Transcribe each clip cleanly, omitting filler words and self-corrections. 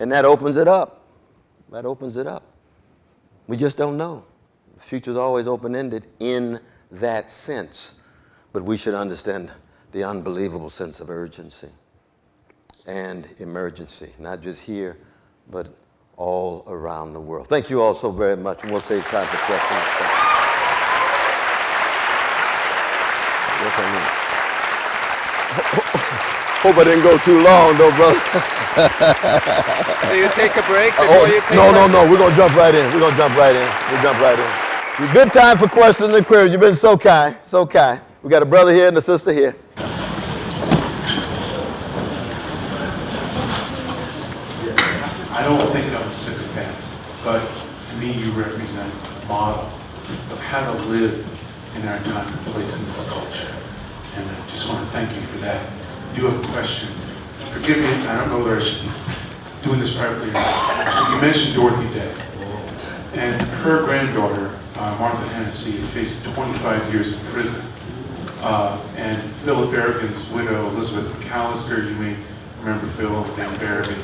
And that opens it up. That opens it up. We just don't know. The future's always open-ended in that sense. But we should understand the unbelievable sense of urgency and emergency, not just here, but all around the world. Thank you all so very much, and we'll save time for questions. Yes, I mean. Hope I didn't go too long, though, brother. So you take a break before you take No. We're going to jump right in. We'll jump right in. Good time for questions and queries. You've been so kind, so kind. We got a brother here and a sister here. I don't think I'm a sycophant, but to me you represent a model of how to live in our time and place in this culture. And I just want to thank you for that. I do have a question. Forgive me, I don't know whether I should be doing this privately or not. You mentioned Dorothy Day. And her granddaughter, Martha Hennessy, is facing 25 years in prison. And Philip Berrigan's widow, Elizabeth McAllister, you may remember Phil and Dan Berrigan.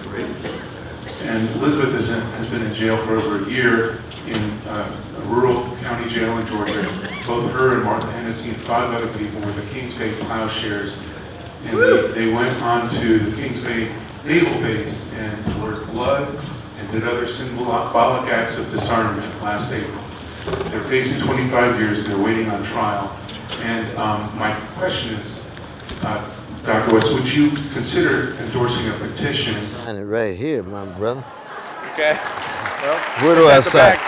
And Elizabeth has been in jail for over a year in a rural county jail in Georgia. Both her and Martha Hennessy and 5 other people were the Kings Bay Plowshares. And they went on to the Kings Bay Naval Base and poured blood and did other symbolic acts of disarmament last April. They're facing 25 years. They're waiting on trial. And my question is, Dr. West, would you consider endorsing a petition? Find it right here, my brother. Okay. Well, where do I sign?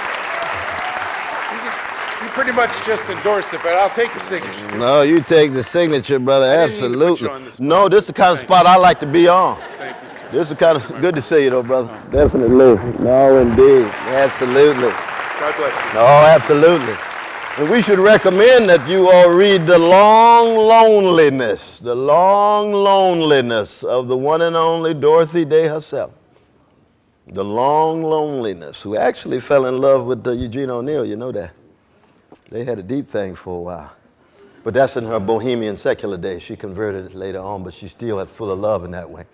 You pretty much just endorsed it, but I'll take the signature. No, you take the signature, brother. Absolutely. No, this is the kind of spot I like to be on. Thank you, sir. This is kind of good to see you, though, brother. Definitely. No, indeed. Absolutely. God bless you. No, absolutely. And we should recommend that you all read The Long Loneliness of the one and only Dorothy Day herself. The Long Loneliness, who actually fell in love with Eugene O'Neill, you know that. They had a deep thing for a while. But that's in her bohemian secular days. She converted it later on, but she still had full of love in that way.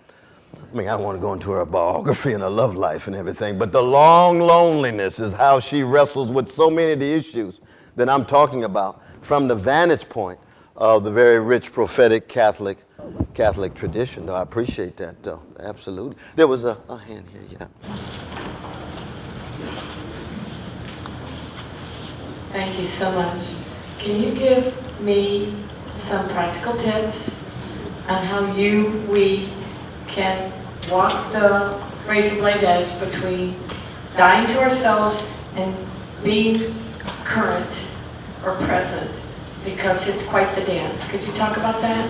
I mean, I don't want to go into her biography and her love life and everything, but The Long Loneliness is how she wrestles with so many of the issues that I'm talking about from the vantage point of the very rich prophetic Catholic tradition. Though I appreciate that, though. Absolutely. There was a hand here, yeah. Thank you so much. Can you give me some practical tips on how we can walk the razor blade edge between dying to ourselves and being current or present, because it's quite the dance. Could you talk about that?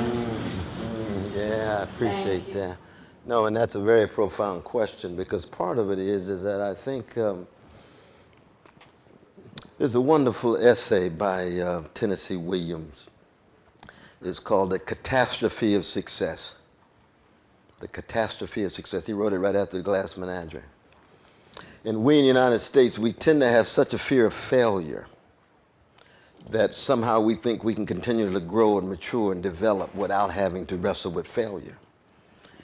Yeah, I appreciate that. No, and that's a very profound question, because part of it is that I think there's a wonderful essay by Tennessee Williams. It's called The Catastrophe of Success. The Catastrophe of Success. He wrote it right after the Glass Menagerie. And we in the United States, we tend to have such a fear of failure that somehow we think we can continue to grow and mature and develop without having to wrestle with failure.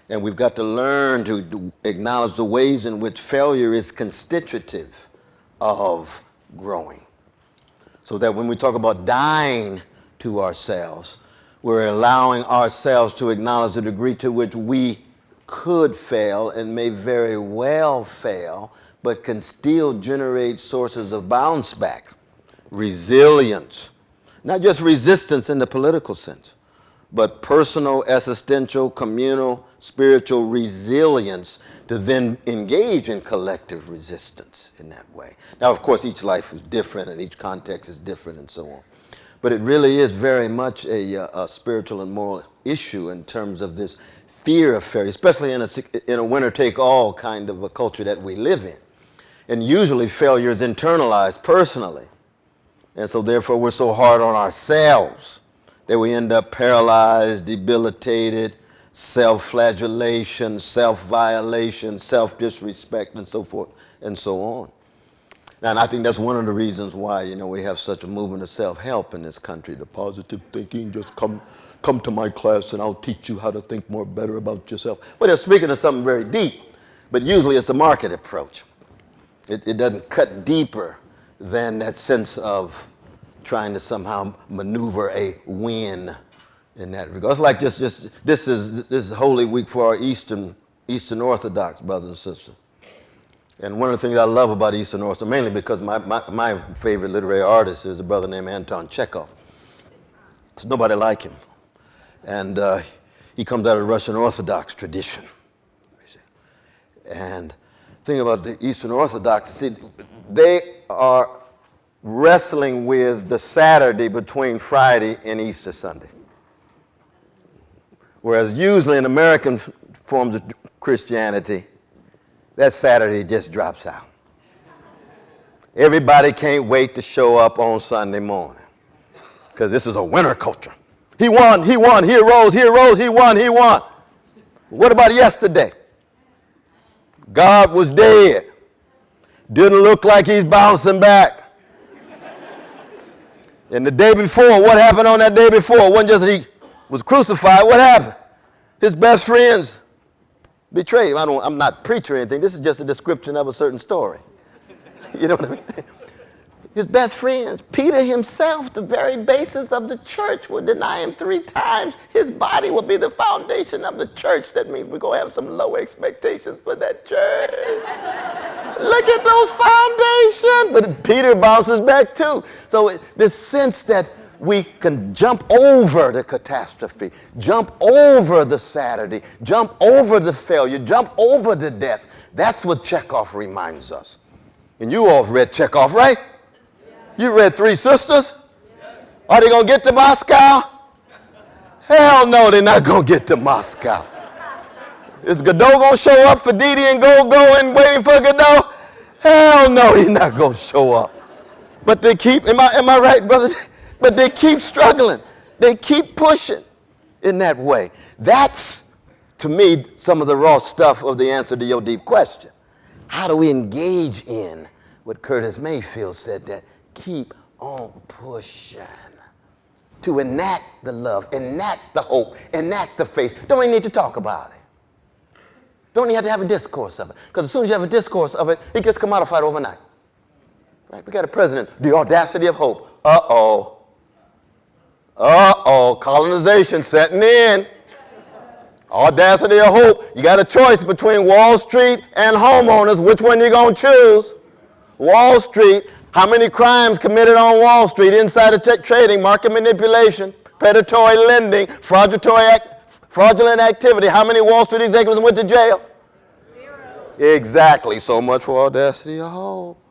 And we've got to learn to acknowledge the ways in which failure is constitutive of growing. So that when we talk about dying to ourselves, we're allowing ourselves to acknowledge the degree to which we could fail and may very well fail, but can still generate sources of bounce back, resilience, not just resistance in the political sense, but personal, existential, communal, spiritual resilience to then engage in collective resistance in that way. Now, of course, each life is different and each context is different and so on. But it really is very much a spiritual and moral issue in terms of this fear of failure, especially in a winner-take-all kind of a culture that we live in. And usually failure is internalized personally. And so therefore we're so hard on ourselves that we end up paralyzed, debilitated, self-flagellation, self-violation, self-disrespect, and so forth and so on. And I think that's one of the reasons why, we have such a movement of self-help in this country, the positive thinking, just come to my class and I'll teach you how to think more better about yourself. Well, they're speaking of something very deep, But usually it's a market approach. It doesn't cut deeper than that sense of trying to somehow maneuver a win in that regard. It's like this is Holy Week for our Eastern Orthodox brothers and sisters. And one of the things I love about Eastern Orthodox, mainly because my favorite literary artist is a brother named Anton Chekhov. There's nobody like him. And he comes out of the Russian Orthodox tradition. And the thing about the Eastern Orthodox, see, they are wrestling with the Saturday between Friday and Easter Sunday. Whereas usually in American forms of Christianity, that Saturday just drops out. Everybody can't wait to show up on Sunday morning because this is a winter culture. He won, he arose, he won. What about yesterday? God was dead. Didn't look like he's bouncing back. And the day before, what happened on that day before? It wasn't just that he was crucified. What happened? His best friends betrayed him. I'm not preaching or anything. This is just a description of a certain story. You know what I mean? His best friends, Peter himself, the very basis of the church, will deny him 3 times. His body will be the foundation of the church. That means we're going to have some low expectations for that church. Look at those foundations. But Peter bounces back too. So this sense that we can jump over the catastrophe, jump over the Saturday, jump over the failure, jump over the death. That's what Chekhov reminds us. And you all have read Chekhov, right? You read Three Sisters? Yes. Are they going to get to Moscow? Hell no, they're not going to get to Moscow. Is Godot going to show up for Didi and Go and waiting for Godot? Hell no, he's not going to show up. But they keep, am I right, brother? But they keep struggling. They keep pushing in that way. That's, to me, some of the raw stuff of the answer to your deep question. How do we engage in what Curtis Mayfield said, that keep on pushing to enact the love, enact the hope, enact the faith. Don't even need to talk about it. Don't even have to have a discourse of it. Because as soon as you have a discourse of it, it gets commodified overnight. Right? We got a president, the audacity of hope. Uh-oh, colonization setting in. Audacity of hope. You got a choice between Wall Street and homeowners. Which one you going to choose? Wall Street. How many crimes committed on Wall Street? Insider trading, market manipulation, predatory lending, fraudulent activity. How many Wall Street executives went to jail? 0. Exactly. So much for audacity of hope.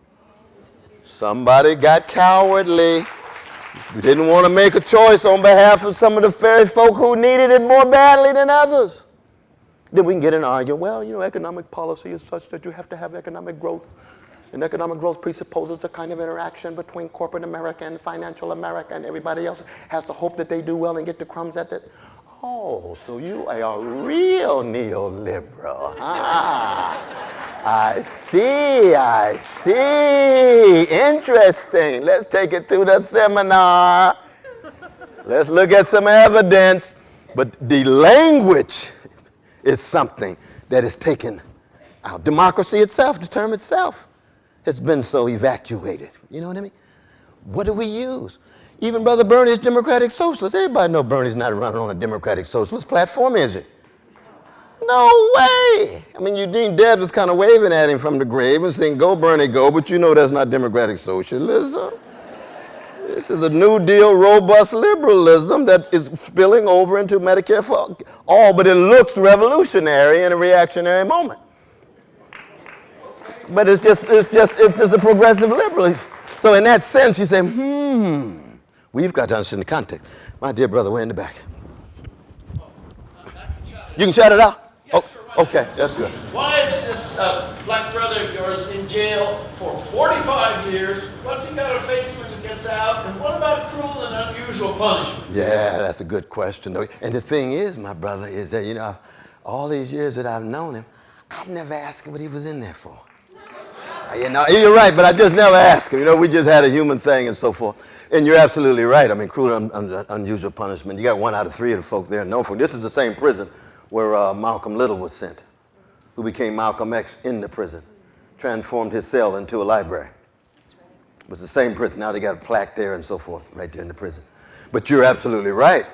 Somebody got cowardly. We didn't want to make a choice on behalf of some of the very folk who needed it more badly than others. Then we can get in an argument. Well, you know, economic policy is such that you have to have economic growth. And economic growth presupposes the kind of interaction between corporate America and financial America, and everybody else has to hope that they do well and get the crumbs at it. Oh, so you are a real neoliberal. I see. Interesting. Let's take it through the seminar. Let's look at some evidence. But the language is something that is taken out. Democracy itself, the term itself, has been so evacuated. You know what I mean? What do we use? Even Brother Bernie's Democratic Socialist. Everybody know Bernie's not running on a Democratic Socialist platform, is it? No way. I mean, Eugene Debs was kind of waving at him from the grave and saying, go Bernie, go, but you know that's not Democratic Socialism. This is a New Deal, robust liberalism that is spilling over into Medicare for all, but it looks revolutionary in a reactionary moment. But it's just a progressive liberalism. So in that sense, you say, we've got to understand the context. My dear brother, we're in the back. You can shout it out? Yes, sir. Okay, that's good. Why is this black brother of yours in jail for 45 years? What's he got to face when he gets out? And what about cruel and unusual punishment? Yeah, that's a good question. And the thing is, my brother, is that, you know, all these years that I've known him, I've never asked him what he was in there for. You know, you're right, but I just never asked him. You know, we just had a human thing and so forth. And you're absolutely right. I mean, cruel and unusual punishment. You got 1 out of 3 of the folks there known for. This is the same prison where Malcolm Little was sent. who became Malcolm X in the prison, transformed his cell into a library. It was the same prison. Now they got a plaque there and so forth, right there in the prison. But you're absolutely right.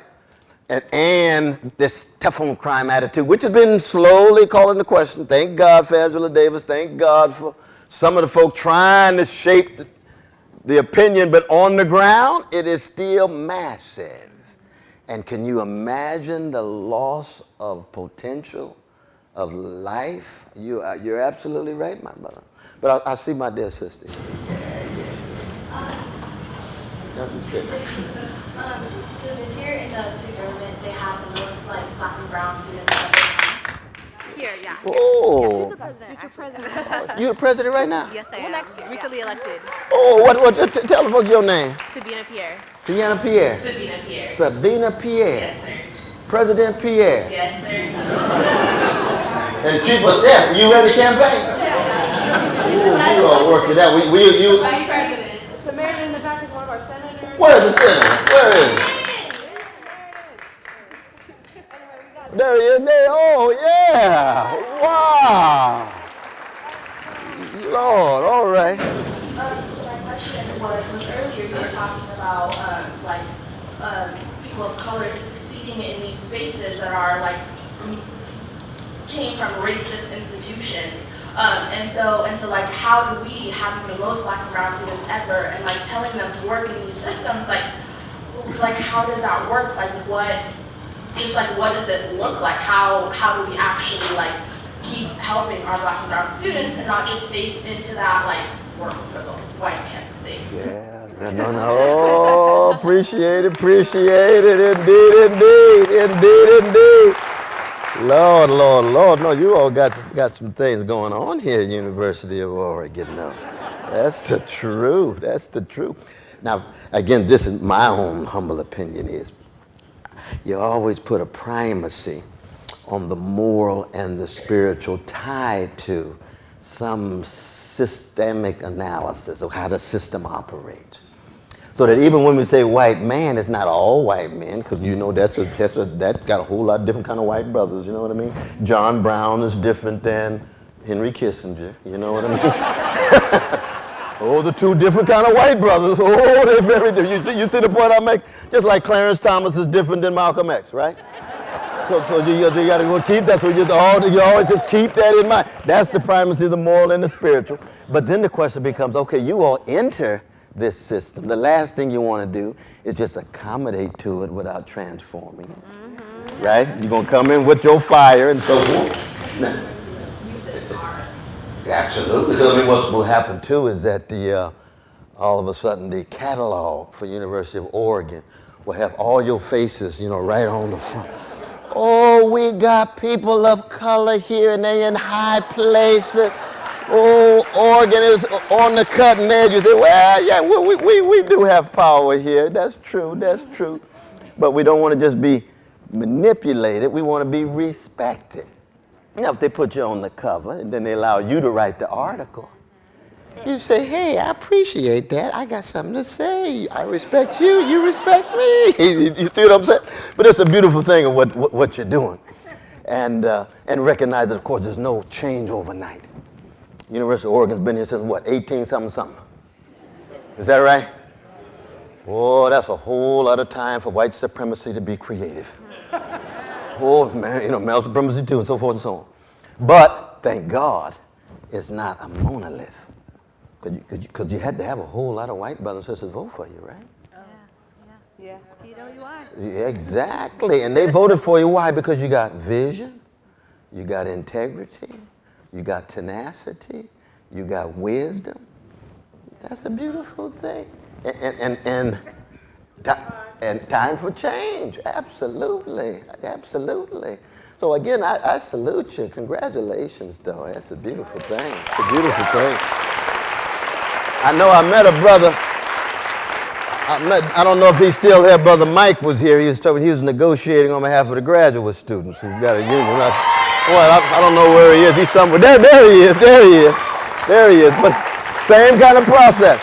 And this tough on crime attitude, which has been slowly called into question. Thank God for Angela Davis. Thank God for some of the folk trying to shape the opinion. But on the ground, it is still massive. And can you imagine the loss of potential, of life? You're absolutely right, my brother. But I see my dear sister. So this year in the student government, they have the most black and brown students ever. Here, yeah. Oh. She's the president. Future president. You the president right now? Yes, I am. Next year. Recently elected. Oh, tell the folks your name. Sabina Pierre. Tiana Pierre. Sabina Pierre. Sabina Pierre. Yes, sir. President Pierre. Yes, sir. And Chief of Staff, you ran the campaign? Yeah. You all worked it out. You. Vice president. Samaritan in the back is one of our senators. Where's the senator? Where is he? There he is. There. Oh, yeah. Wow. Lord, all right. So my question was earlier you were talking about people of color succeeding in these spaces that are came from racist institutions. And so how do we, having the most black and brown students ever, and telling them to work in these systems, how does that work? What does it look like? How do we actually keep helping our black and brown students and not just face into that work for the white man thing? Yeah, no, appreciate it, indeed. Lord, no, you all got some things going on here at University of Oregon, no. That's the truth, Now, again, this is my own humble opinion is, you always put a primacy on the moral and the spiritual tied to some systemic analysis of how the system operates. So that even when we say white man, it's not all white men, because that's got a whole lot of different kind of white brothers, you know what I mean? John Brown is different than Henry Kissinger, you know what I mean? Oh, the two different kind of white brothers. Oh, they're very different. You see the point I make? Just like Clarence Thomas is different than Malcolm X, right? So you got to keep that. So you always just keep that in mind. That's the primacy of the moral and the spiritual. But then the question becomes, okay, you all enter this system. The last thing you want to do is just accommodate to it without transforming it, right? You're going to come in with your fire and so forth. Now, absolutely. Because what will happen too is that all of a sudden the catalog for University of Oregon will have all your faces, right on the front. Oh, we got people of color here and they in high places. Oh, Oregon is on the cutting edge. You say, well, yeah, we do have power here. That's true. But we don't want to just be manipulated. We want to be respected. Now, if they put you on the cover and then they allow you to write the article, you say, hey, I appreciate that. I got something to say. I respect you. You respect me. You see what I'm saying? But it's a beautiful thing of what you're doing. And recognize that, of course, there's no change overnight. University of Oregon's been here since, 18-something. Is that right? Oh, that's a whole lot of time for white supremacy to be creative. Oh, man, male supremacy too, and so forth and so on. But, thank God, it's not a monolith. Because you had to have a whole lot of white brothers and sisters vote for you, right? Yeah. You know you are. Yeah, exactly. And they voted for you. Why? Because you got vision, you got integrity, you got tenacity, you got wisdom. That's a beautiful thing. And time for change. Absolutely. So again, I salute you. Congratulations, though. That's a beautiful thing. It's a beautiful thing. I know I met a brother. I don't know if he's still here. Brother Mike was here. He was negotiating on behalf of the graduate students who got a union. I don't know where he is. He's somewhere. There he is. But same kind of process.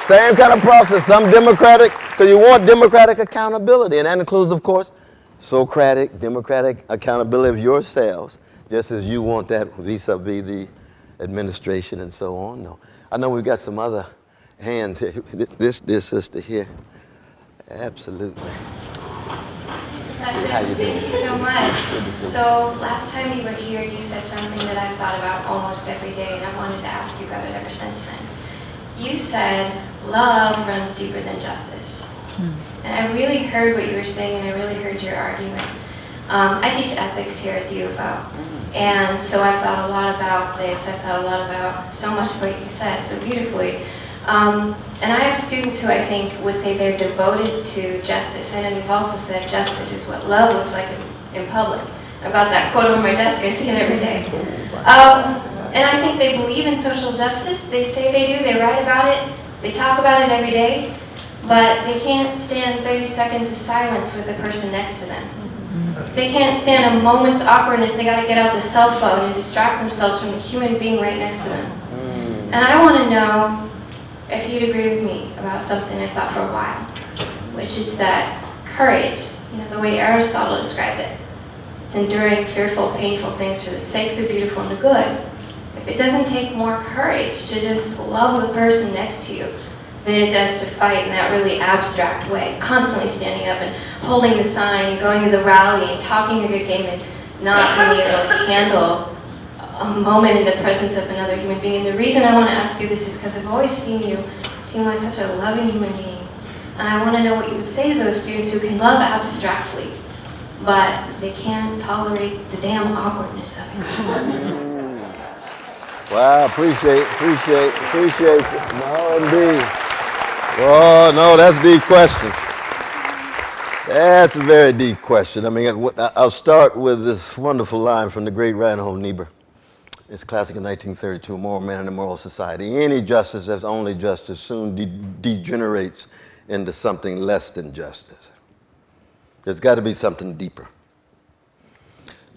Some democratic, because you want democratic accountability. And that includes, of course, Socratic, democratic accountability of yourselves just as you want that vis-a-vis the administration and so on. No. I know we've got some other hands here. This sister here. Absolutely. Professor, How you doing? thank you so much. So last time you were here, you said something that I've thought about almost every day, and I wanted to ask you about it ever since then. You said love runs deeper than justice. And I really heard what you were saying, and I really heard your argument. I teach ethics here at the U of O, and so I've thought a lot about this. I've thought a lot about so much of what you said so beautifully. And I have students who I think would say they're devoted to justice. I know you've also said justice is what love looks like in public. I've got that quote on my desk. I see it every day. And I think they believe in social justice. They say they do. They write about it. They talk about it every day. But they can't stand 30 seconds of silence with the person next to them. They can't stand a moment's awkwardness. They got to get out the cell phone and distract themselves from the human being right next to them. And I want to know if you'd agree with me about something I've thought for a while, which is that courage, the way Aristotle described it, it's enduring fearful, painful things for the sake of the beautiful and the good. If it doesn't take more courage to just love the person next to you than it does to fight in that really abstract way, constantly standing up and holding the sign and going to the rally and talking a good game and not being able to handle a moment in the presence of another human being. And the reason I want to ask you this is because I've always seen you seem like such a loving human being. And I want to know what you would say to those students who can love abstractly, but they can't tolerate the damn awkwardness of it. Wow, appreciate it. No, indeed. Oh, no, that's a deep question. That's a very deep question. I mean, I'll start with this wonderful line from the great Reinhold Niebuhr. It's classic in 1932, Moral Man in a Moral Society. Any justice that's only justice soon degenerates into something less than justice. There's got to be something deeper.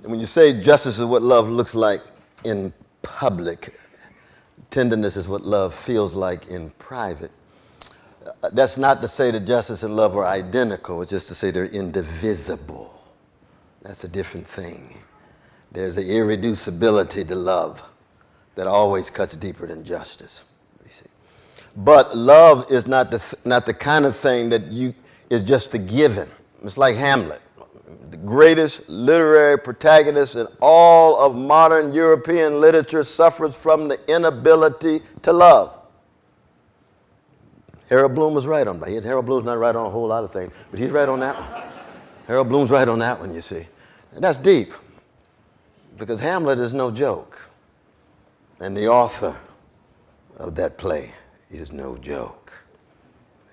And when you say justice is what love looks like in public, tenderness is what love feels like in private, that's not to say that justice and love are identical. It's just to say they're indivisible. That's a different thing. There's an irreducibility to love that always cuts deeper than justice. You see. But love is not the kind of thing that is just a given. It's like Hamlet, the greatest literary protagonist in all of modern European literature, suffers from the inability to love. Harold Bloom was right on that. Harold Bloom's not right on a whole lot of things, but he's right on that one. Harold Bloom's right on that one, you see. And that's deep, because Hamlet is no joke. And the author of that play is no joke.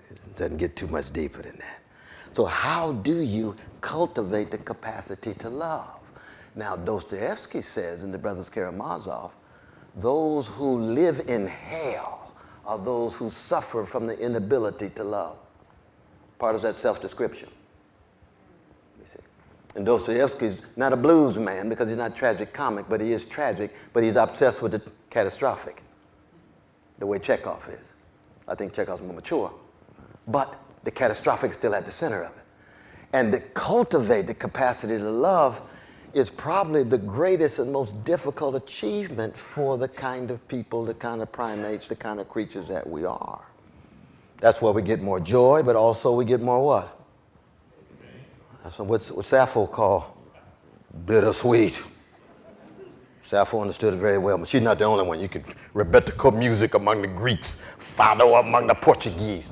It doesn't get too much deeper than that. So how do you cultivate the capacity to love? Now, Dostoevsky says in The Brothers Karamazov, those who live in hell are those who suffer from the inability to love. Part of that self-description. You see. And Dostoevsky's not a blues man because he's not tragic comic, but he is tragic, but he's obsessed with the catastrophic, the way Chekhov is. I think Chekhov's more mature, but the catastrophic is still at the center of it. And to cultivate the capacity to love is probably the greatest and most difficult achievement for the kind of people, the kind of primates, the kind of creatures that we are. That's where we get more joy, but also we get more what? That's what Sappho called bittersweet. Sappho understood it very well, but she's not the only one. You could rebettical music among the Greeks, fado among the Portuguese,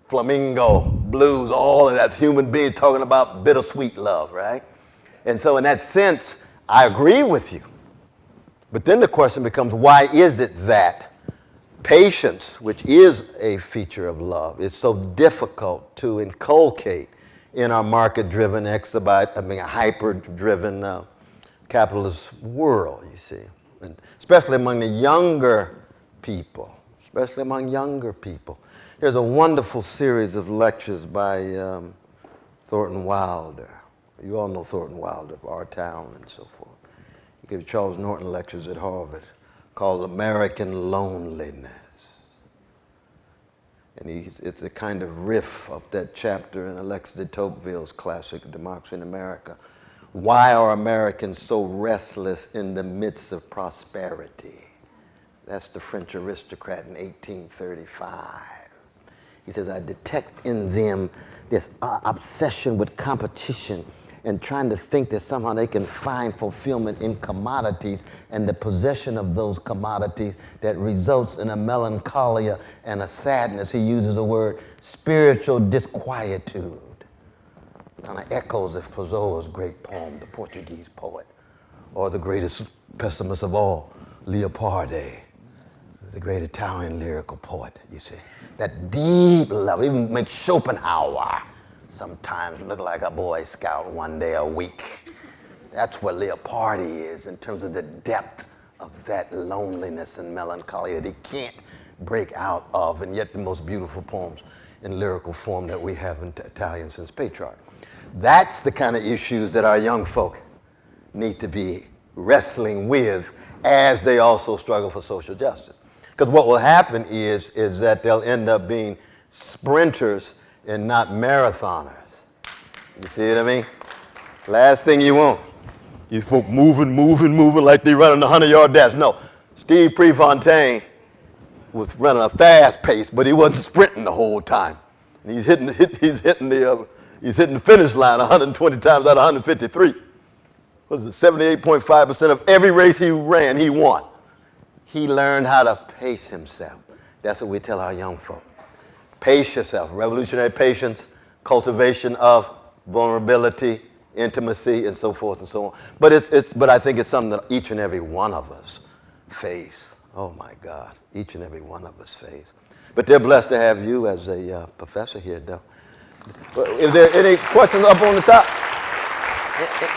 flamingo, blues, all of that's human beings talking about bittersweet love, right? And so in that sense, I agree with you. But then the question becomes, why is it that patience, which is a feature of love, is so difficult to inculcate in our market-driven, hyper-driven capitalist world, you see? And especially among the younger people, There's a wonderful series of lectures by Thornton Wilder. You all know Thornton Wilder of Our Town and so forth. He gave Charles Norton lectures at Harvard called American Loneliness. And it's a kind of riff of that chapter in Alexis de Tocqueville's classic Democracy in America, Why are Americans so restless in the midst of prosperity? That's the French aristocrat in 1835. He says, I detect in them this obsession with competition and trying to think that somehow they can find fulfillment in commodities and the possession of those commodities that results in a melancholia and a sadness. He uses the word spiritual disquietude. Kind of echoes of Pessoa's great poem, The Portuguese Poet, or the greatest pessimist of all, Leopardi, the great Italian lyrical poet, you see. That deep love, even makes Schopenhauer sometimes look like a Boy Scout one day a week. That's what Leopardi is in terms of the depth of that loneliness and melancholy that he can't break out of, and yet the most beautiful poems in lyrical form that we have in Italian since Petrarch. That's the kind of issues that our young folk need to be wrestling with as they also struggle for social justice. Because what will happen is that they'll end up being sprinters and not marathoners. You see what I mean? Last thing you want. You folk moving like they running a 100-yard dash. No, Steve Prefontaine was running a fast pace, but he wasn't sprinting the whole time. And he's hitting the finish line 120 times out of 153. What is it, 78.5% of every race he ran, he won. He learned how to pace himself. That's what we tell our young folk. Pace yourself. Revolutionary patience, cultivation of vulnerability, intimacy, and so forth and so on. But I think it's something that each and every one of us face. Oh my God, each and every one of us face. But they're blessed to have you as a professor here, though. If there are any questions up on the top?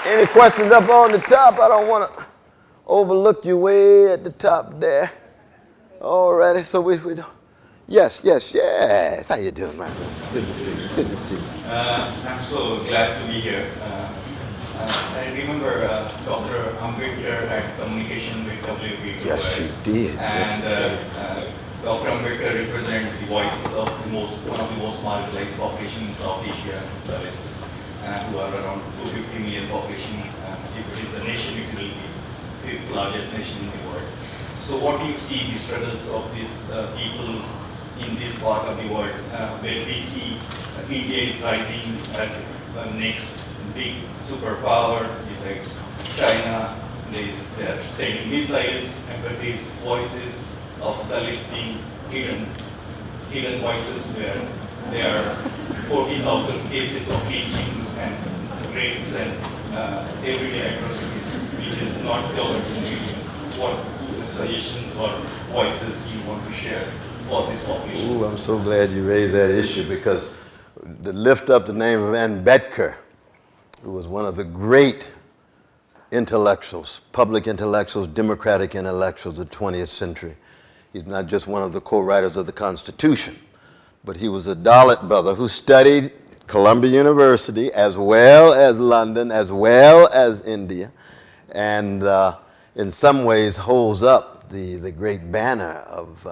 Any questions up on the top? I don't want to overlook you way at the top there. Alrighty, so we don't. Yes. How you doing, my friend? Good to see you. I'm so glad to be here. I remember Dr. Ambedkar had communication with WPOS. Yes, he did. And Dr. Ambedkar represents the voices of one of the most marginalized populations in South Asia, Dalits, who are around 250 million population. If it is a nation, it will be the fifth largest nation in the world. So what do you see the struggles of these people in this part of the world, where we see India is rising as the next big superpower besides China? They are sending missiles, but these voices of Dalits being hidden voices where there are 14,000 cases of lynching and rapes and everyday atrocities, which is not covered in media. What suggestions or voices you want to share for this population? Ooh, I'm so glad you raised that issue, because to lift up the name of Ambedkar, who was one of the great intellectuals, public intellectuals, democratic intellectuals of the 20th century. He's not just one of the co-writers of the Constitution, but he was a Dalit brother who studied at Columbia University as well as London, as well as India, and in some ways holds up the great banner of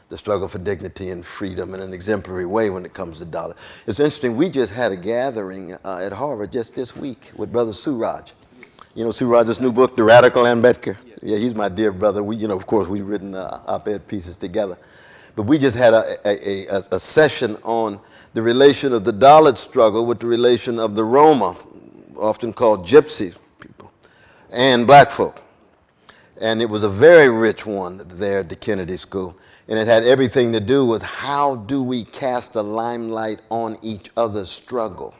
the struggle for dignity and freedom in an exemplary way when it comes to Dalit. It's interesting, we just had a gathering at Harvard just this week with Brother Suraj. You know Suraj's new book, The Radical Ambedkar? Yeah, he's my dear brother. We, of course, we've written op-ed pieces together. But we just had a session on the relation of the Dalit struggle with the relation of the Roma, often called gypsy people, and black folk. And it was a very rich one there at the Kennedy School. And it had everything to do with how do we cast a limelight on each other's struggle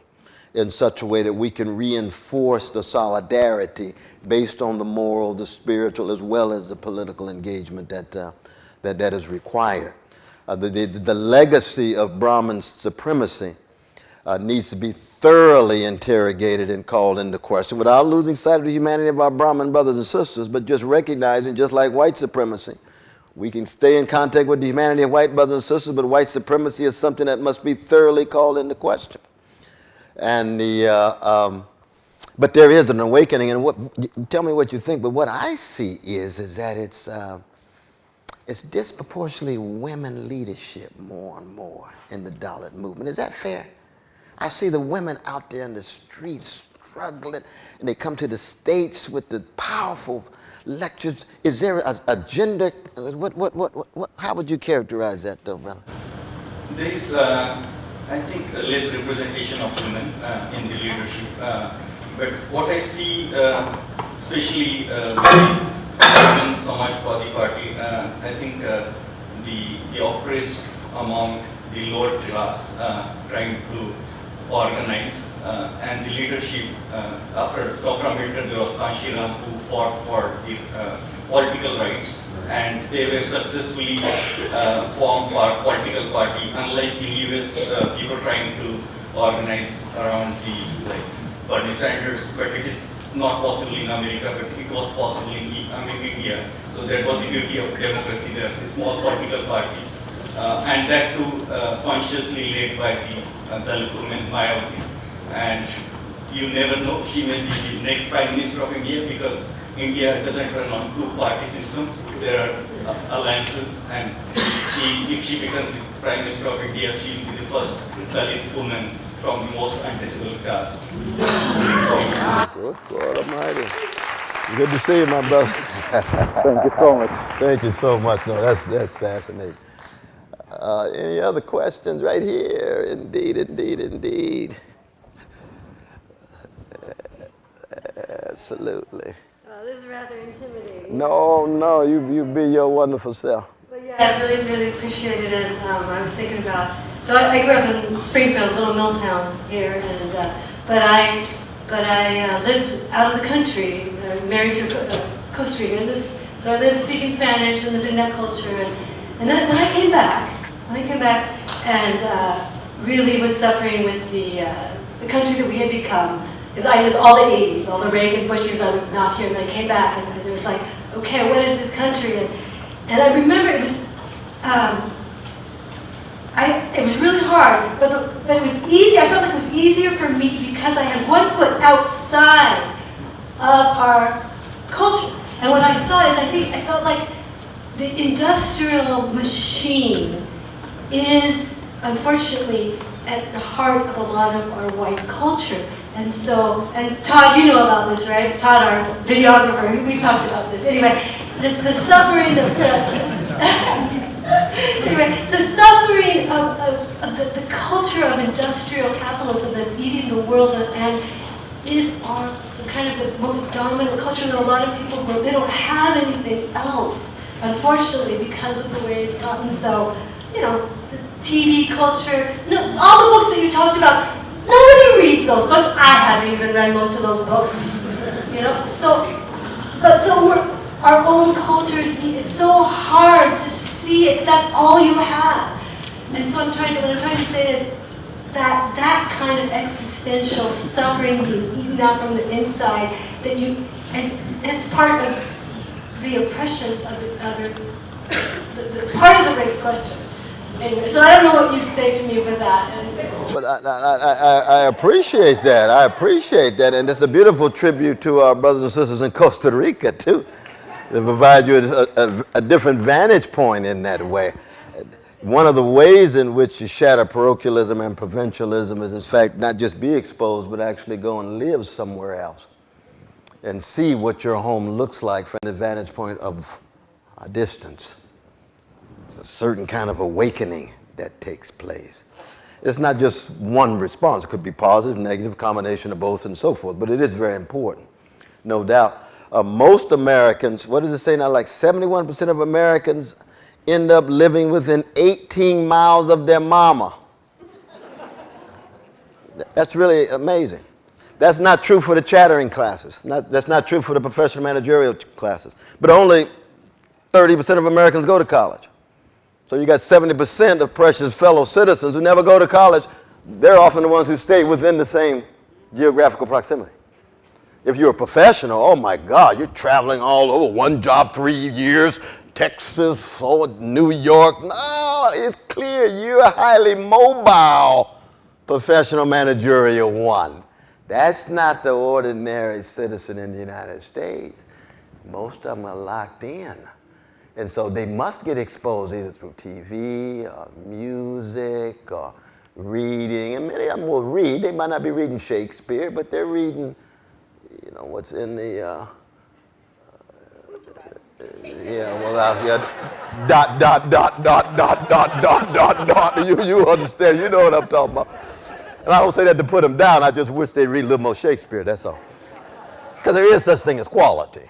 in such a way that we can reinforce the solidarity based on the moral, the spiritual, as well as the political engagement that is required. The legacy of Brahmin supremacy needs to be thoroughly interrogated and called into question without losing sight of the humanity of our Brahmin brothers and sisters, but just recognizing, just like white supremacy, we can stay in contact with the humanity of white brothers and sisters, but white supremacy is something that must be thoroughly called into question. And but there is an awakening, and tell me what you think, but what I see is that it's disproportionately women leadership more and more in the Dalit movement. Is that fair? I see the women out there in the streets struggling, and they come to the States with the powerful lectures. Is there a gender, how would you characterize that though, brother? There is, I think, less representation of women in the leadership. But what I see, especially women Samaj Party, I think the oppressed among the lower class trying to organize and the leadership. After Dr. Ambedkar, there was Kanshiram who fought for the political rights, and they were successfully formed a political party. Unlike in US, people trying to organize around the Bernie Sanders, but it is not possible in America, but it was possible in India. So that was the beauty of democracy there, the small political parties. And that too consciously led by the Dalit woman Mayawati. And you never know, she may be the next Prime Minister of India, because India doesn't run on two-party systems. There are alliances, and if she becomes the Prime Minister of India, she will be the first Dalit woman from the most untouchable caste. Good God Almighty. Good to see you, my brother. Thank you so much. Thank you so much. No, that's fascinating. Any other questions right here? Indeed, indeed, indeed. Absolutely. Well, this is rather intimidating. No, you be your wonderful self. But yeah, I really, really appreciated it. I was thinking about, so I grew up in Springfield, a little mill town here, and but I lived out of the country, married to a Costa Rican, so I lived speaking Spanish and lived in that culture. And then when I came back and really was suffering with the country that we had become, because I lived all the 80s, all the Reagan, Bush years, I was not here, and I came back, and it was like, okay, what is this country? And I remember it was, it was really hard, but it was easy. I felt like it was easier for me because I had one foot outside of our culture. And what I saw is, I felt like the industrial machine is, unfortunately, at the heart of a lot of our white culture. And so, and Todd, you know about this, right? Todd, our videographer, we've talked about this. Anyway, the suffering of the suffering of the culture of industrial capitalism that's eating the world and is kind of the most dominant culture that a lot of people, they don't have anything else, unfortunately, because of the way it's gotten. So, you know, the TV culture, all the books that you talked about, nobody reads those books. I haven't even read most of those books, you know. Our own culture, it's so hard to see it. That's all you have. And so what I'm trying to say is that kind of existential suffering being eaten out from the inside, and it's part of the oppression of the other, it's part of the race question. Anyway, so I don't know what you'd say to me for that. But I appreciate that. I appreciate that. And it's a beautiful tribute to our brothers and sisters in Costa Rica, too. They provide you a different vantage point in that way. One of the ways in which you shatter parochialism and provincialism is, in fact, not just be exposed, but actually go and live somewhere else and see what your home looks like from the vantage point of a distance. It's a certain kind of awakening that takes place. It's not just one response. It could be positive, negative, combination of both, and so forth, but it is very important, no doubt. Most Americans, what does it say now, like 71% of Americans end up living within 18 miles of their mama. That's really amazing. That's not true for the chattering classes. That's not true for the professional managerial classes. But only 30% of Americans go to college. So you got 70% of precious fellow citizens who never go to college. They're often the ones who stay within the same geographical proximity. If you're a professional, oh my God, you're traveling all over, one job 3 years, Texas, New York. No, it's clear you're a highly mobile professional managerial one. That's not the ordinary citizen in the United States. Most of them are locked in. And so they must get exposed either through TV or music or reading. And many of them will read. They might not be reading Shakespeare, but they're reading know, what's in the, yeah, well, yeah, dot, dot, dot, dot, dot, dot, dot, dot, dot. You understand, you know what I'm talking about. And I don't say that to put them down, I just wish they'd read a little more Shakespeare, that's all. Because there is such thing as quality.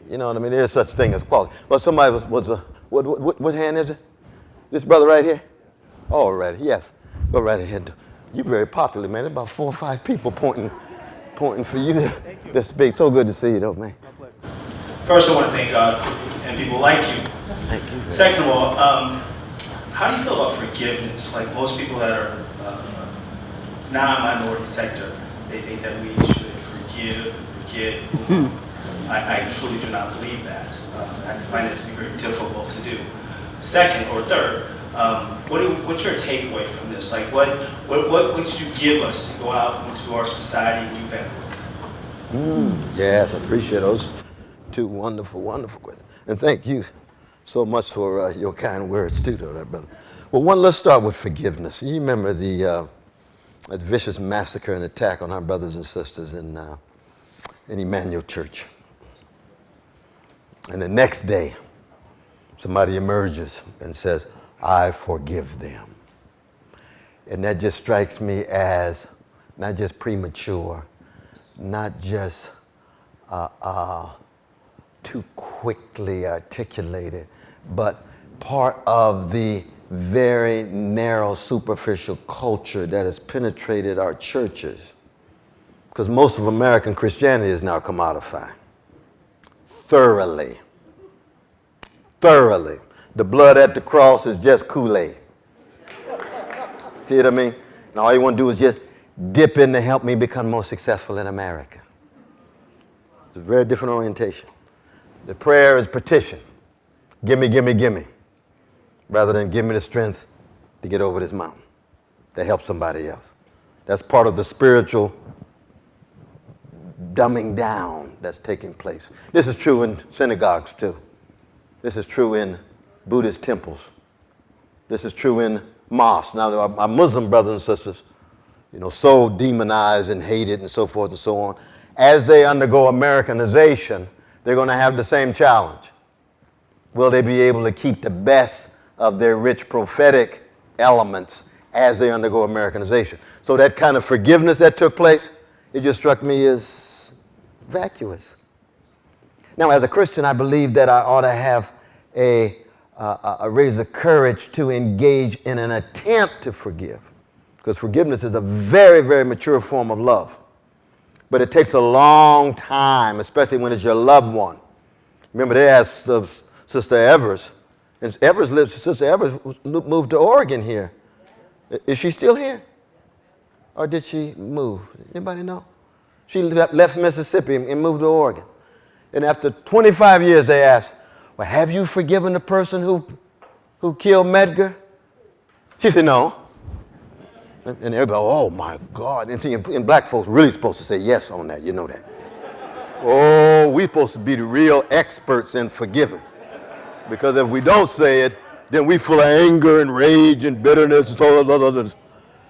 You know what I mean? There is such thing as quality. But somebody what hand is it? This brother right here? All right, yes. Go right ahead. You're very popular, man. There's about 4 or 5 people pointing for you to speak. So good to see you, though, man. First, I want to thank God and people like you. Thank you. Second of all, how do you feel about forgiveness? Like most people that are non-minority sector, they think that we should forgive, forget. I truly do not believe that. I find it to be very difficult to do. Second or third, what's your takeaway from this? Like what would you give us to go out into our society and do better with? Yes, I appreciate those 2 wonderful, wonderful questions. And thank you so much for your kind words too, though, brother. Well, let's start with forgiveness. You remember that vicious massacre and attack on our brothers and sisters in Emmanuel Church. And the next day, somebody emerges and says, I forgive them. And that just strikes me as not just premature, not just too quickly articulated, but part of the very narrow, superficial culture that has penetrated our churches. Because most of American Christianity is now commodified. Thoroughly. The blood at the cross is just Kool-Aid. See what I mean? And all you want to do is just dip in to help me become more successful in America. It's a very different orientation. The prayer is petition. Gimme, gimme, gimme. Rather than give me the strength to get over this mountain, to help somebody else. That's part of the spiritual dumbing down that's taking place. This is true in synagogues too. This is true in Buddhist temples. This is true in mosques. Now, our Muslim brothers and sisters, you know, so demonized and hated and so forth and so on, as they undergo Americanization, they're going to have the same challenge. Will they be able to keep the best of their rich prophetic elements as they undergo Americanization? So that kind of forgiveness that took place, it just struck me as vacuous. Now, as a Christian, I believe that I ought to have a raise of courage to engage in an attempt to forgive. Because forgiveness is a very, very mature form of love. But it takes a long time, especially when it's your loved one. Remember, they asked Sister Evers, and Sister Evers moved to Oregon here. Is she still here? Or did she move? Anybody know? She left Mississippi and moved to Oregon. And after 25 years, they asked, well, have you forgiven the person who killed Medgar? She said, no. And everybody, oh my God. And black folks really supposed to say yes on that, you know that. Oh, we're supposed to be the real experts in forgiving. Because if we don't say it, then we full of anger and rage and bitterness and all those others.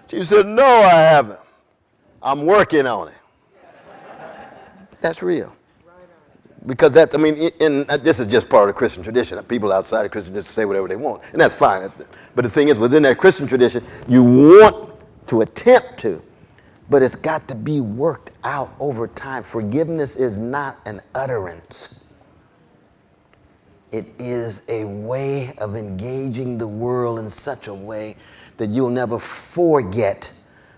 She said, no, I haven't. I'm working on it. That's real. Because that, I mean, this is just part of the Christian tradition. People outside of Christian tradition say whatever they want, and that's fine. But the thing is, within that Christian tradition, you want to attempt to, but it's got to be worked out over time. Forgiveness is not an utterance. It is a way of engaging the world in such a way that you'll never forget,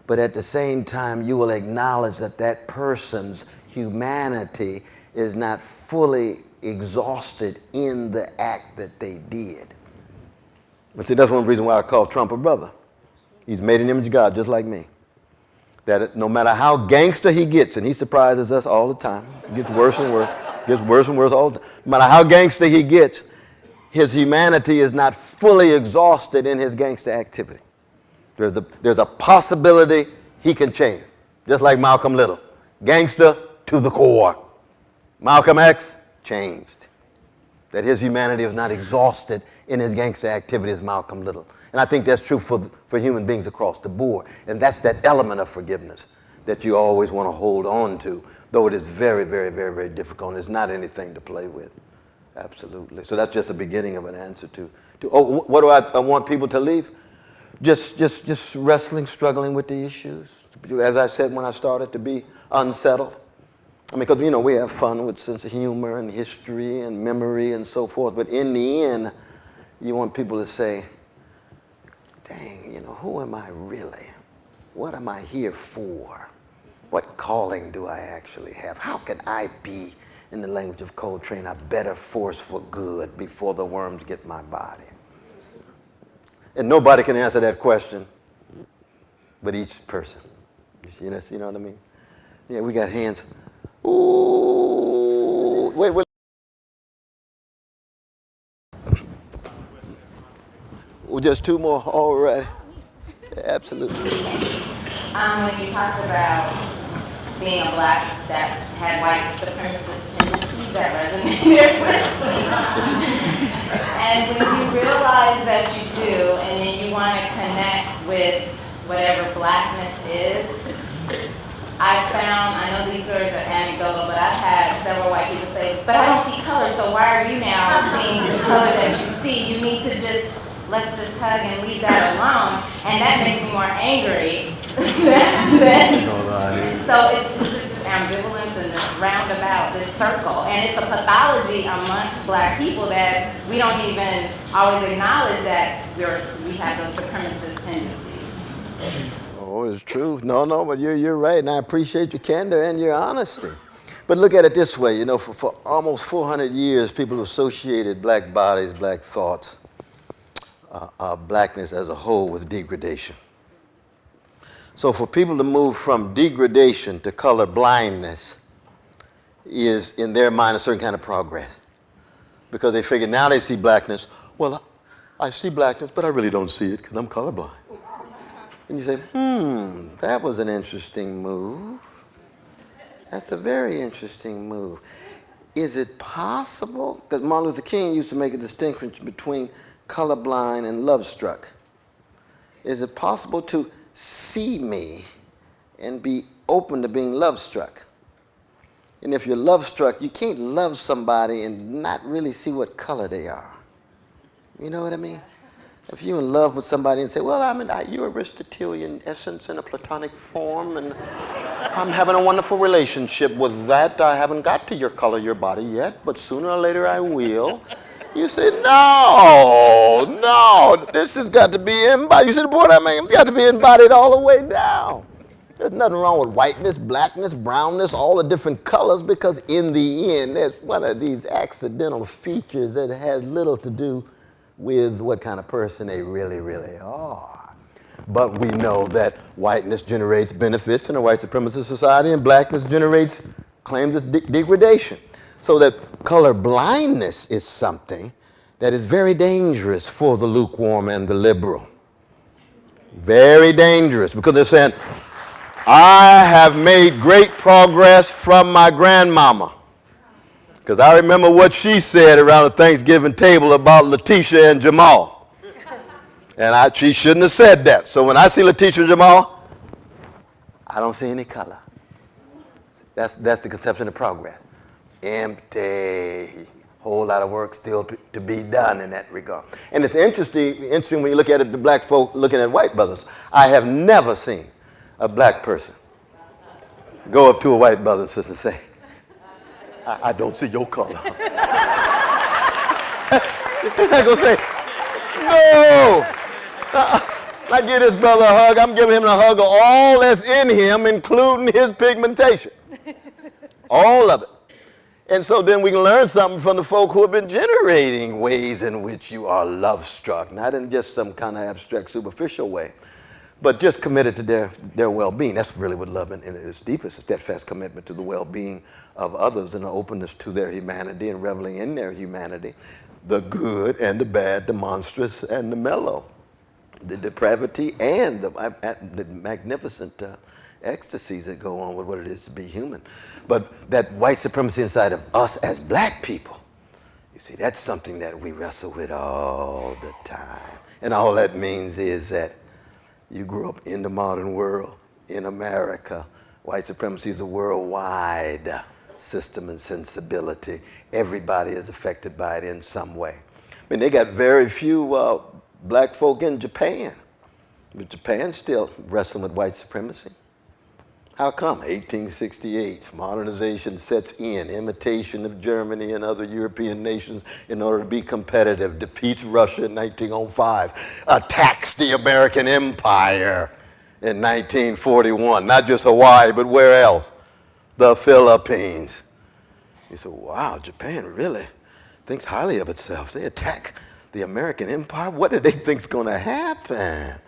but at the same time, you will acknowledge that that person's humanity is not fully exhausted in the act that they did. And see, that's one reason why I call Trump a brother. He's made an image of God just like me. That no matter how gangster he gets, and he surprises us all the time, it gets worse and worse, gets worse and worse all the time. No matter how gangster he gets, his humanity is not fully exhausted in his gangster activity. There's a possibility he can change, just like Malcolm Little. Gangster to the core. Malcolm X changed. That his humanity was not exhausted in his gangster activity as Malcolm Little. And I think that's true for human beings across the board. And that's that element of forgiveness that you always want to hold on to. though it is very, very, very, very difficult. It's not anything to play with. Absolutely. So that's just the beginning of an answer to what do I want people to leave? Just wrestling, struggling with the issues. As I said when I started, to be unsettled. I mean, because, we have fun with sense of humor and history and memory and so forth. But in the end, you want people to say, dang, who am I really? What am I here for? What calling do I actually have? How can I be, in the language of Coltrane, a better force for good before the worms get my body? And nobody can answer that question but each person. You know what I mean? Yeah, we got hands. Ooh, wait. Well, just two more. All right. Absolutely. When you talked about being a black that had white supremacist tendencies, that resonated with me. And when you realize that you do, and then you want to connect with whatever blackness is, I know these stories are anecdotal, but I've had several white people say, but I don't see color, so why are you now seeing the color that you see? You need to let's just hug and leave that alone. And that makes me more angry so it's just this ambivalence and this roundabout, this circle. And it's a pathology amongst black people that we don't even always acknowledge that we have those supremacist tendencies. Oh, it's true. No, but you're right, and I appreciate your candor and your honesty. But look at it this way, for almost 400 years, people have associated black bodies, black thoughts, blackness as a whole with degradation. So for people to move from degradation to color blindness is, in their mind, a certain kind of progress. Because they figure now they see blackness, well, I see blackness, but I really don't see it because I'm colorblind. And you say, that was an interesting move. That's a very interesting move. Is it possible? Because Martin Luther King used to make a distinction between colorblind and love-struck. Is it possible to see me and be open to being love-struck? And if you're love-struck, you can't love somebody and not really see what color they are. You know what I mean? If you're in love with somebody and say, well, you're Aristotelian essence in a platonic form, and I'm having a wonderful relationship with that. I haven't got to your color, your body yet, but sooner or later I will. You say, no, this has got to be embodied. You see the point I mean? It's got to be embodied all the way down. There's nothing wrong with whiteness, blackness, brownness, all the different colors, because in the end, there's one of these accidental features that has little to do with what kind of person they really, really are. But we know that whiteness generates benefits in a white supremacist society, and blackness generates claims of degradation. So that color blindness is something that is very dangerous for the lukewarm and the liberal. Very dangerous, because they're saying, I have made great progress from my grandmama. Because I remember what she said around the Thanksgiving table about Letitia and Jamal. And she shouldn't have said that. So when I see Letitia and Jamal, I don't see any color. That's the conception of progress. Empty. Whole lot of work still to be done in that regard. And it's interesting when you look at it, the black folk looking at white brothers. I have never seen a black person go up to a white brother and sister and say, I don't see your color. I'm going to say, no. I give this brother a hug. I'm giving him a hug of all that's in him, including his pigmentation. All of it. And so then we can learn something from the folk who have been generating ways in which you are love-struck, not in just some kind of abstract, superficial way, but just committed to their well-being. That's really what love in its deepest, a steadfast commitment to the well-being of others and an openness to their humanity and reveling in their humanity, the good and the bad, the monstrous and the mellow, the depravity and the magnificent ecstasies that go on with what it is to be human. But that white supremacy inside of us as black people, you see, that's something that we wrestle with all the time. And all that means is that you grew up in the modern world, in America, White supremacy is a worldwide system and sensibility. Everybody is affected by it in some way. I mean, they got very few black folk in Japan, but Japan's still wrestling with white supremacy. How come? 1868, modernization sets in, imitation of Germany and other European nations in order to be competitive, defeats Russia in 1905, attacks the American Empire in 1941, not just Hawaii, but where else? The Philippines. You say, wow, Japan really thinks highly of itself. They attack the American Empire. What do they think's going to happen?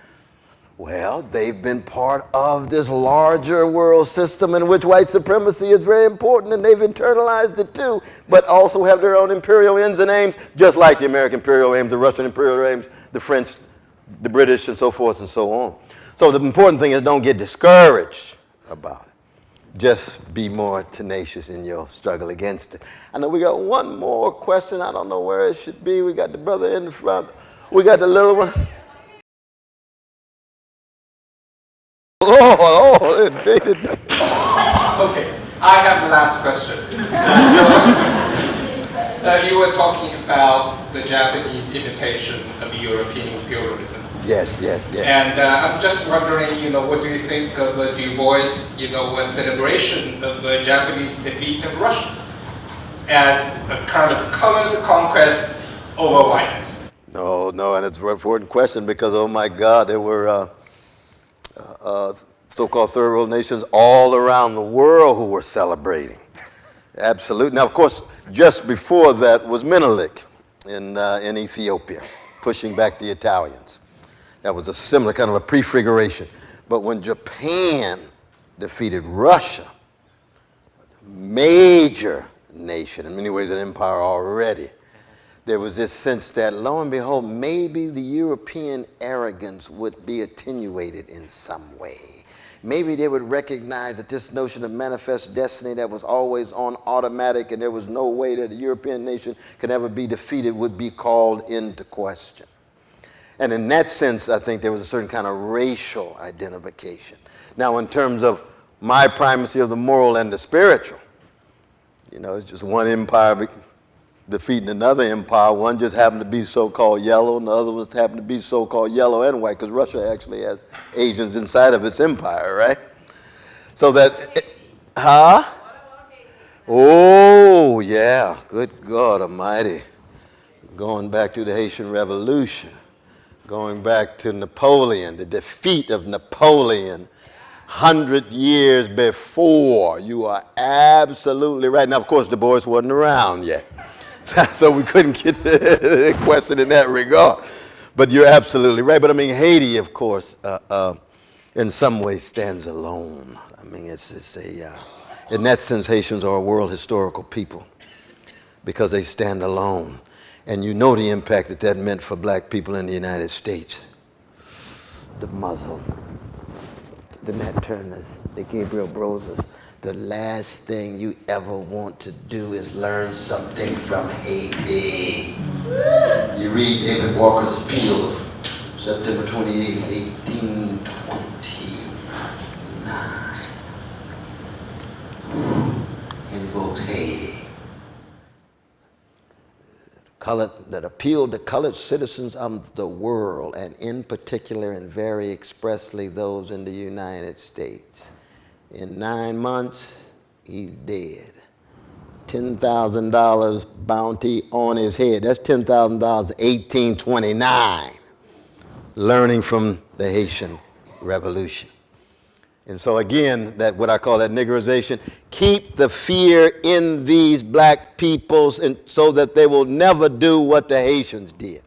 Well, they've been part of this larger world system in which white supremacy is very important, and they've internalized it too, but also have their own imperial ends and aims, just like the American imperial aims, the Russian imperial aims, the French, the British, and so forth and so on. So the important thing is don't get discouraged about it. Just be more tenacious in your struggle against it. I know we got one more question. I don't know where it should be. We got the brother in the front. We got the little one. Okay, I have the last question. You were talking about the Japanese imitation of European imperialism. Yes. And I'm just wondering, what do you think of Du Bois, a celebration of the Japanese defeat of Russians as a kind of common conquest over whiteness? No, and it's an important question because, oh my God, there were so-called third world nations all around the world who were celebrating. Absolutely. Now, of course, just before that was Menelik in Ethiopia, pushing back the Italians. That was a similar kind of a prefiguration. But when Japan defeated Russia, a major nation, in many ways an empire already, there was this sense that, lo and behold, maybe the European arrogance would be attenuated in some way. Maybe they would recognize that this notion of manifest destiny that was always on automatic and there was no way that a European nation could ever be defeated would be called into question. And in that sense, I think there was a certain kind of racial identification. Now, in terms of my primacy of the moral and the spiritual, it's just one empire defeating another empire. One just happened to be so-called yellow, and the other one happened to be so-called yellow and white, because Russia actually has Asians inside of its empire, right? So that, Oh, yeah, good God Almighty. Going back to the Haitian Revolution, going back to Napoleon, the defeat of Napoleon 100 years before. You are absolutely right. Now, of course, Du Bois wasn't around yet. So we couldn't get the question in that regard. But you're absolutely right. But I mean, Haiti, of course, in some ways stands alone. I mean, in that sense, Haitians are a world historical people because they stand alone. And you know the impact that meant for black people in the United States. The Muslim, the Nat Turners, the Gabriel Brosers. The last thing you ever want to do is learn something from Haiti. You read David Walker's appeal of September 28, 1829. Invokes Haiti. That appealed to colored citizens of the world, and in particular and very expressly those in the United States. In 9 months, he's dead. $10,000 bounty on his head. That's $10,000, 1829. Learning from the Haitian Revolution. And so again, that what I call that Negroization, keep the fear in these black peoples so that they will never do what the Haitians did.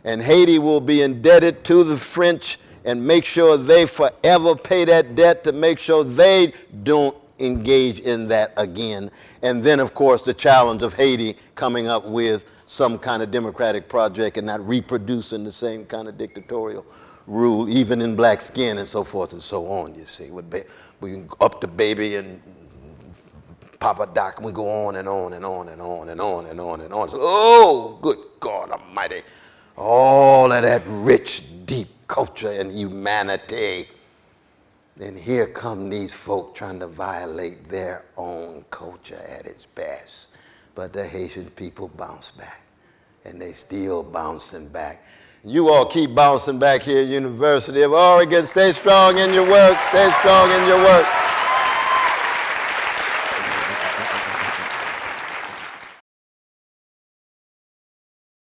And Haiti will be indebted to the French and make sure they forever pay that debt to make sure they don't engage in that again. And then, of course, the challenge of Haiti coming up with some kind of democratic project and not reproducing the same kind of dictatorial rule, even in black skin and so forth and so on, you see. We can up the baby and Papa Doc, and we go on and on and on and on and on and on and on. So, oh, good God Almighty. All of that rich, deep culture and humanity then here come these folk trying to violate their own culture at its best. But the Haitian people bounce back, and they still bouncing back. You all keep bouncing back here at University of Oregon. Stay strong in your work. Stay strong in your work.